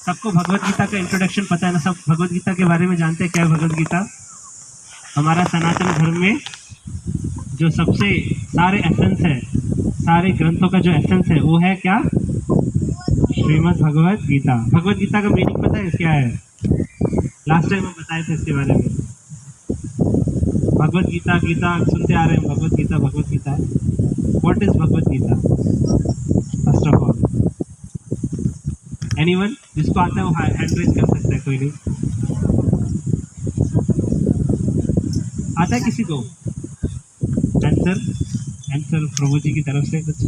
सबको भगवत गीता का इंट्रोडक्शन पता है ना, सब भगवत गीता के बारे में जानते हैं क्या है भगवत गीता। हमारा सनातन धर्म में जो सबसे सारे एसेंस है, सारे ग्रंथों का जो एसेंस है वो है क्या, श्रीमद् भगवत गीता। भगवत गीता का मीनिंग पता है क्या है? लास्ट टाइम हम बताए थे इसके बारे में। भगवत गीता, गीता सुनते आ रहे हैं, Bhagavad Gita Bhagavad Gita. What is Bhagavad Gita first of all? Anyone जिसको आता है वो हैंड रेज कर सकता है, कोई नहीं आता है किसी को? आंसर आंसर प्रभु जी की तरफ से कुछ।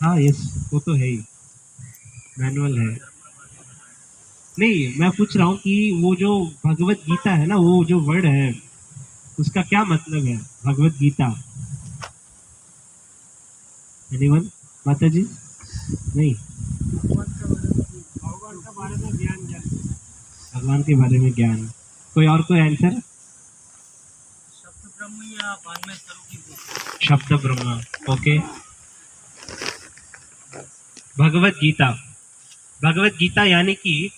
हाँ यस, वो तो है ही, मैनुअल है। नहीं, मैं पूछ रहा हूँ कि वो जो भगवत गीता है ना, वो जो वर्ड है उसका क्या मतलब है भगवत गीता? एनीवन? माता जी? नहीं, भगवान के बारे में ज्ञान। कोई और कोई आंसर? शब्द ब्रह्म या वाङ्मय स्वरूप। शब्द ब्रह्म, ओके। भगवत गीता, भगवत गीता यानी कि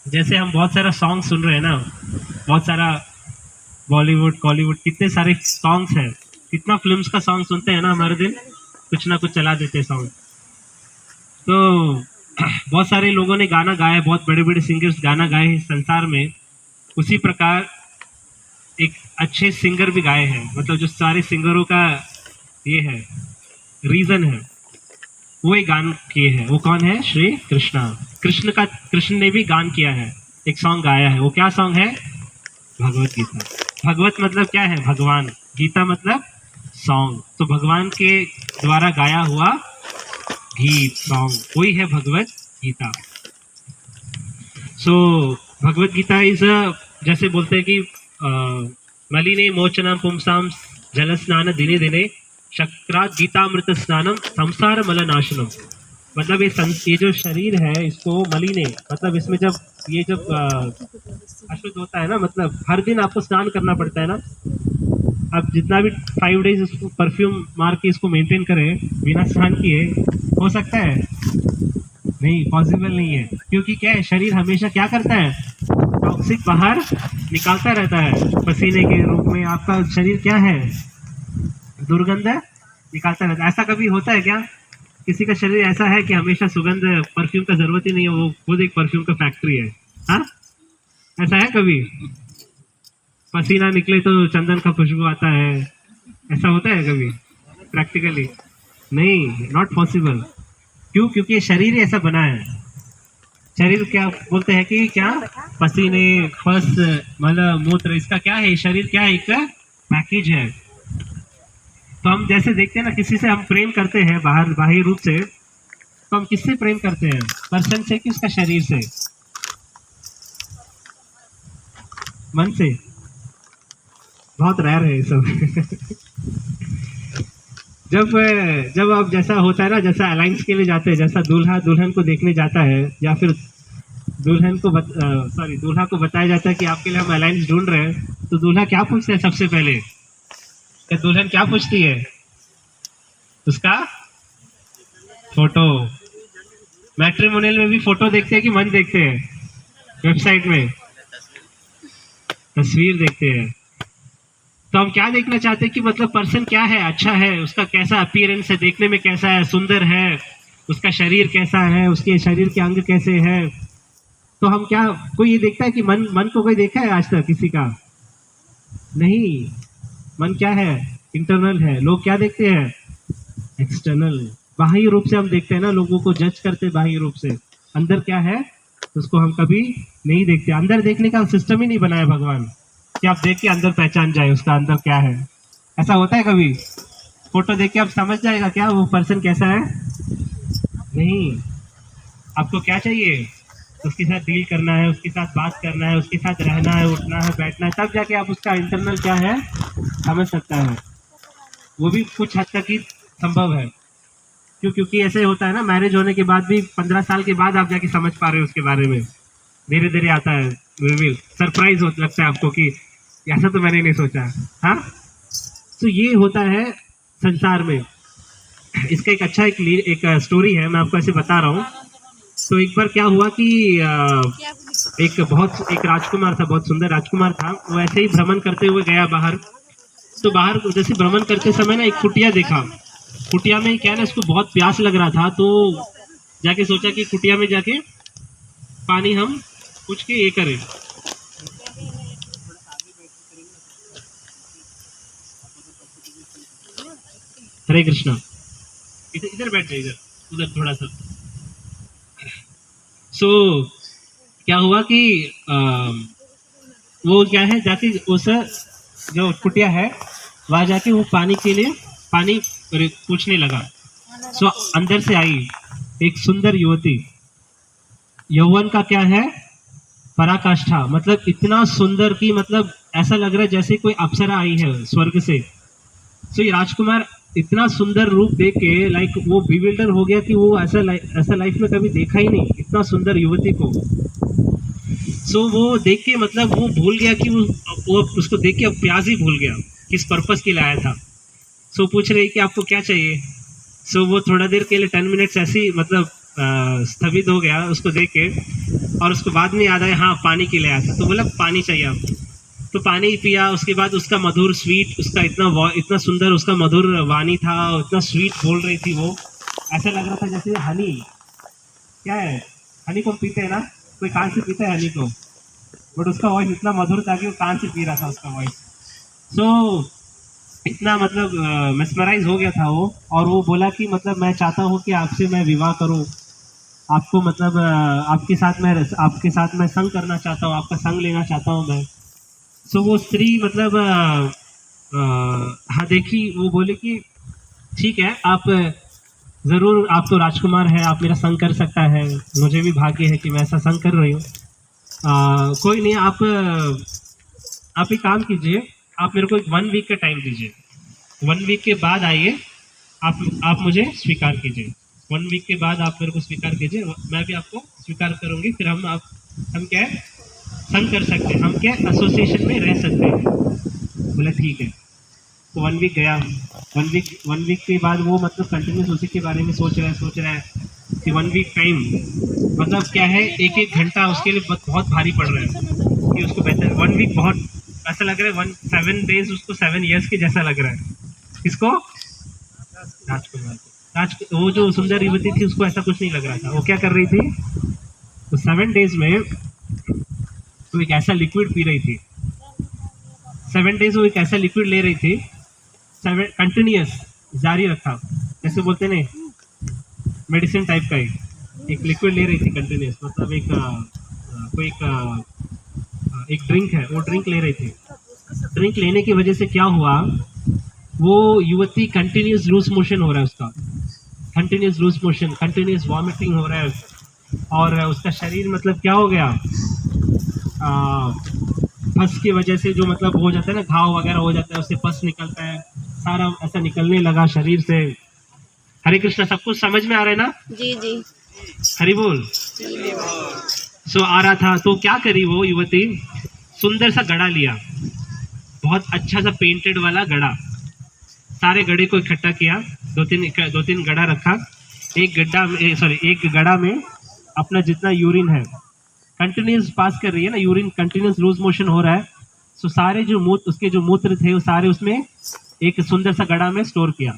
जैसे हम बहुत सारा सॉन्ग सुन रहे हैं ना, बहुत सारा बॉलीवुड कॉलीवुड कितने सारे सॉन्ग्स हैं, कितना फिल्म्स का सॉन्ग सुनते हैं ना, हमारे दिन कुछ ना कुछ चला देते हैं सॉन्ग। तो बहुत सारे लोगों ने गाना गाया, बहुत बड़े बड़े सिंगर्स गाना गाए हैं संसार में। उसी प्रकार एक अच्छे सिंगर भी गाए हैं, मतलब जो सारे सिंगरों का ये है रीजन है, वो एक गान किए हैं। वो कौन है? श्री कृष्णा। कृष्ण ने भी गान किया है, एक सॉन्ग गाया है। वो क्या सॉन्ग है? भगवत गीता। भगवत मतलब क्या है? भगवान। गीता मतलब सॉन्ग। तो भगवान के द्वारा गाया हुआ गीत, सॉन्ग, वही है भगवत गीता। सो भगवत गीता इज जैसे बोलते हैं कि मलिने मोचनम पुंसाम जल स्नान दिने दिने शक्रात गीतामृत स्नानम संसार मल नाशनम। मतलब ये जो शरीर है इसको मलिने, मतलब इसमें जब ये जब अशुद्ध होता है ना, मतलब हर दिन आपको स्नान करना पड़ता है ना। अब जितना भी 5 डेज इसको परफ्यूम मार के इसको मेंटेन करें बिना स्नान किए, हो सकता है? नहीं, पॉसिबल नहीं है। क्योंकि क्या है, शरीर हमेशा क्या करता है, टॉक्सिक बाहर निकालता रहता है पसीने के रूप में। आपका शरीर क्या है, दुर्गंध निकालता रहता है। ऐसा कभी होता है क्या किसी का शरीर ऐसा है कि हमेशा सुगंध, परफ्यूम का जरूरत ही नहीं है, वो खुद एक परफ्यूम का फैक्ट्री है? हाँ, ऐसा है कभी? पसीना निकले तो चंदन का खुशबू आता है, ऐसा होता है कभी प्रैक्टिकली? नहीं, नॉट पॉसिबल। क्यों? क्योंकि ये शरीर ही ऐसा बना है। शरीर क्या बोलते हैं कि क्या, पसीने, पस, मल, मूत्र, इसका क्या है, शरीर क्या है, एक पैकेज है। तो हम जैसे देखते हैं ना, किसी से हम प्रेम करते हैं बाहरी रूप से, तो हम किससे प्रेम करते हैं, पर्सन से कि उसका शरीर से? मन से। बहुत रेयर है ये सब जब आप जैसा होता है ना, जैसा अलायंस के लिए जाते हैं, जैसा दूल्हा दुल्हन को देखने जाता है, या फिर दूल्हा को बताया जाता है कि आपके लिए हम अलायंस ढूंढ रहे हैं, तो दूल्हा क्या पूछते हैं सबसे पहले, या दुल्हन क्या पूछती है? उसका फोटो। मैट्रिमोनियल में भी फोटो देखते हैं कि मन देखते हैं? वेबसाइट में तस्वीर देखते हैं। तो हम क्या देखना चाहते हैं कि मतलब पर्सन क्या है, अच्छा है, उसका कैसा अपीयरेंस है, देखने में कैसा है, सुंदर है, उसका शरीर कैसा है, उसके शरीर के अंग कैसे हैं। तो हम क्या, कोई ये देखता है कि मन को कोई देखा है आज तक किसी का? नहीं। मन क्या है? इंटरनल है। लोग क्या देखते हैं? एक्सटर्नल, बाह्य रूप से हम देखते हैं ना, लोगों को जज करते हैं बाह्य रूप से। अंदर क्या है उसको हम कभी नहीं देखते। अंदर देखने का सिस्टम ही नहीं बनाया भगवान कि आप देख के अंदर पहचान जाए उसका अंदर क्या है। ऐसा होता है कभी? फोटो देख के आप समझ जाएगा क्या वो पर्सन कैसा है? नहीं। आपको क्या चाहिए? उसके साथ डील करना है, उसके साथ बात करना है, उसके साथ रहना है, उठना है, बैठना है, तब जाके आप उसका इंटरनल क्या है समझ सकता है। वो भी कुछ हद तक ही संभव है। क्योंकि ऐसे होता है ना, मैरिज होने के बाद भी 15 साल के बाद आप जाके समझ पा रहे हो उसके बारे में। धीरे धीरे आता है, सरप्राइज लगता है आपको कि ऐसा तो मैंने नहीं सोचा। हाँ, तो ये होता है संसार में। इसका एक अच्छा एक स्टोरी है, मैं आपको ऐसे बता रहा हूँ। तो एक बार क्या हुआ कि एक राजकुमार था, बहुत सुंदर राजकुमार था। वो ऐसे ही भ्रमण करते हुए गया बाहर। तो बाहर जैसे भ्रमण करते समय ना एक कुटिया देखा। कुटिया में क्या है ना, इसको बहुत प्यास लग रहा था, तो जाके सोचा कि कुटिया में जाके पानी हम पूछ के ये करें। हरे कृष्णा। इधर इधर बैठ जाइए, इधर उधर थोड़ा सा। सो क्या हुआ कि वो क्या है, जाके उस जो कुटिया है वहां जाके वो पानी के लिए पानी पूछने लगा। सो अंदर से आई एक सुंदर युवती। यौवन का क्या है, पराकाष्ठा, मतलब इतना सुंदर कि मतलब ऐसा लग रहा है जैसे कोई अप्सरा आई है स्वर्ग से। सो ये राजकुमार इतना सुंदर रूप देख के लाइक वो बिविल्डर हो गया कि वो ऐसा लाइफ में कभी देखा ही नहीं, इतना सुंदर युवती को। सो वो देख के मतलब वो भूल गया कि वो उसको देख के अब प्यास ही भूल गया, किस पर्पस के लिए आया था। सो पूछ रही कि आपको क्या चाहिए। सो वो थोड़ा देर के लिए 10 मिनट्स ऐसे ही मतलब स्थगित हो गया उसको देख के, और उसको बाद में याद आया हाँ पानी के लिए आया था। तो बोला पानी चाहिए आपको। तो पानी पिया। उसके बाद उसका मधुर स्वीट, उसका इतना सुंदर उसका मधुर वाणी था, इतना स्वीट बोल रही थी वो। ऐसा लग रहा था जैसे हनी, क्या है हनी को हम पीते हैं ना, कोई कान से पीता है हनी को, बट उसका वॉइस इतना मधुर था कि वो कान से पी रहा था उसका वॉइस। सो इतना मतलब मेस्मराइज हो गया था वो। और वो बोला कि मतलब मैं चाहता हूँ कि आपसे मैं विवाह करूँ, आपको मतलब आपके साथ मैं संग करना चाहता हूँ, आपका संग लेना चाहता हूँ मैं। सो वो स्त्री मतलब हाँ देखी, वो बोले कि ठीक है, आप ज़रूर, आप तो राजकुमार हैं, आप मेरा संग कर सकता है, मुझे भी भाग्य है कि मैं ऐसा संग कर रही हूँ। कोई नहीं, आप एक काम कीजिए, आप मेरे को एक 1 वीक का टाइम दीजिए। 1 वीक के बाद आइए, आप मुझे स्वीकार कीजिए। 1 वीक के बाद आप मेरे को स्वीकार कीजिए, मैं भी आपको स्वीकार करूँगी। फिर हम क्या है, संग कर सकते हैं, हम क्या एसोसिएशन में रह सकते हैं। बोला ठीक है। तो 1 वीक गया। 1 वीक के बाद वो मतलब कंटिन्यूस उसी के बारे में सोच रहा है कि 1 वीक टाइम मतलब क्या है, एक एक घंटा उसके लिए बहुत भारी पड़ रहा है कि उसको बेहतर 1 वीक बहुत ऐसा लग रहा है। 7 डेज उसको 7 ईयर्स के जैसा लग रहा है। किसको? राजकुमार को। वो जो सुंदर युवती थी उसको ऐसा कुछ नहीं लग रहा था। वो क्या कर रही थी, तो 7 डेज में वो एक ऐसा लिक्विड पी रही थी। 7 डेज वो एक ऐसा लिक्विड ले रही थी, 7 कंटिन्यूस जारी रखा, जैसे बोलते नहीं मेडिसिन टाइप का एक लिक्विड ले रही थी कंटिन्यूस, मतलब एक ड्रिंक है, वो ड्रिंक ले रही थी। ड्रिंक लेने की वजह से क्या हुआ, वो युवती कंटिन्यूस लूज मोशन हो रहा है उसका, continuous loose motion, continuous vomiting हो रहा है, और उसका शरीर मतलब क्या हो गया, पस की वजह से जो मतलब हो जाता है ना, घाव वगैरह हो जाता है, उससे पस निकलता है, सारा ऐसा निकलने लगा शरीर से। हरे कृष्णा, सब कुछ समझ में आ रहा है ना? जी जी। हरि बोल। सो आ रहा था, तो क्या करी वो युवती, सुंदर सा घड़ा लिया, बहुत अच्छा सा पेंटेड वाला घड़ा। सारे घड़े को इकट्ठा किया, दो तीन घड़ा रखा। एक घड़ा में अपना जितना यूरिन है, कंटिन्यूस पास कर रही है ना, यूरिन कंटिन्यूस लूज मोशन हो रहा है। सो सारे उसके जो मूत्र थे वो सारे उसमें एक सुंदर सा घड़ा में स्टोर किया।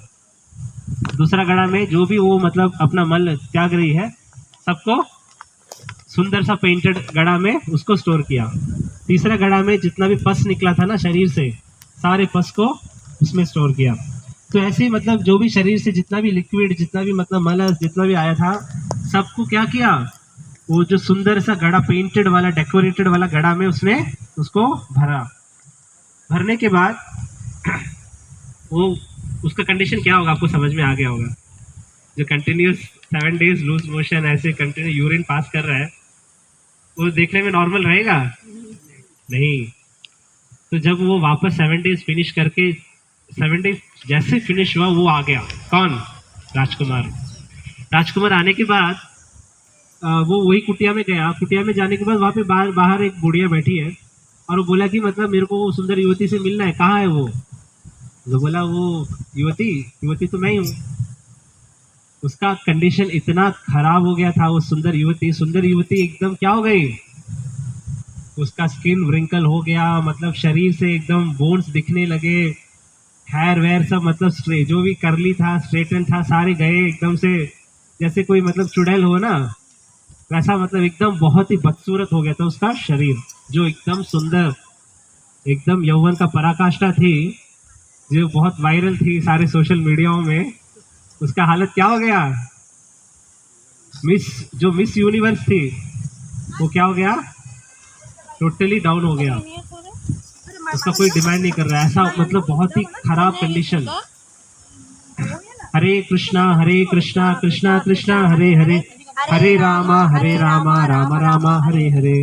दूसरा घड़ा में जो भी वो मतलब अपना मल त्याग रही है, सबको सुंदर सा पेंटेड घड़ा में उसको स्टोर किया। तीसरा घड़ा में जितना भी पस निकला था ना शरीर से, सारे पस को उसमें स्टोर किया। तो ऐसे ही मतलब जो भी शरीर से जितना भी लिक्विड, जितना भी मतलब मलस जितना भी आया था, सबको क्या किया, वो जो सुंदर सा घड़ा पेंटेड वाला डेकोरेटेड वाला घड़ा में उसने उसको भरा। भरने के बाद वो उसका कंडीशन क्या होगा आपको समझ में आ गया होगा। जो कंटिन्यूस 7 डेज लूज मोशन ऐसे कंटिन्यू यूरिन पास कर रहा है, वो देखने में नॉर्मल रहेगा नहीं। तो जब वो वापस 7 डेज फिनिश करके 7 डेज जैसे फिनिश हुआ, वो आ गया। कौन? राजकुमार। राजकुमार आने के बाद वो वही कुटिया में गया। कुटिया में जाने के बाद वहाँ पे बाहर एक बुढ़िया बैठी है, और वो बोला कि मतलब मेरे को वो सुंदर युवती से मिलना है, कहाँ है वो? तो बोला वो युवती युवती तो मैं ही हूँ। उसका कंडीशन इतना खराब हो गया था, वो सुंदर युवती एकदम क्या हो गई, उसका स्किन व्रिंकल हो गया, मतलब शरीर से एकदम बोन्स दिखने लगे, हेयर वेयर सब मतलब जो भी करली था स्ट्रेटन था सारे गए एकदम से, जैसे कोई मतलब चुड़ैल हो ना वैसा, मतलब एकदम बहुत ही बदसूरत हो गया था उसका शरीर, जो एकदम सुंदर एकदम यौवन का पराकाष्ठा थी, जो बहुत वायरल थी सारे सोशल मीडियाओं में। उसका हालत क्या हो गया, मिस यूनिवर्स थी वो क्या हो गया, टोटली डाउन हो गया, उसका कोई डिमांड नहीं कर रहा है, ऐसा मतलब बहुत ही खराब कंडीशन। हरे कृष्णा कृष्णा कृष्णा हरे हरे, हरे रामा रामा रामा हरे हरे।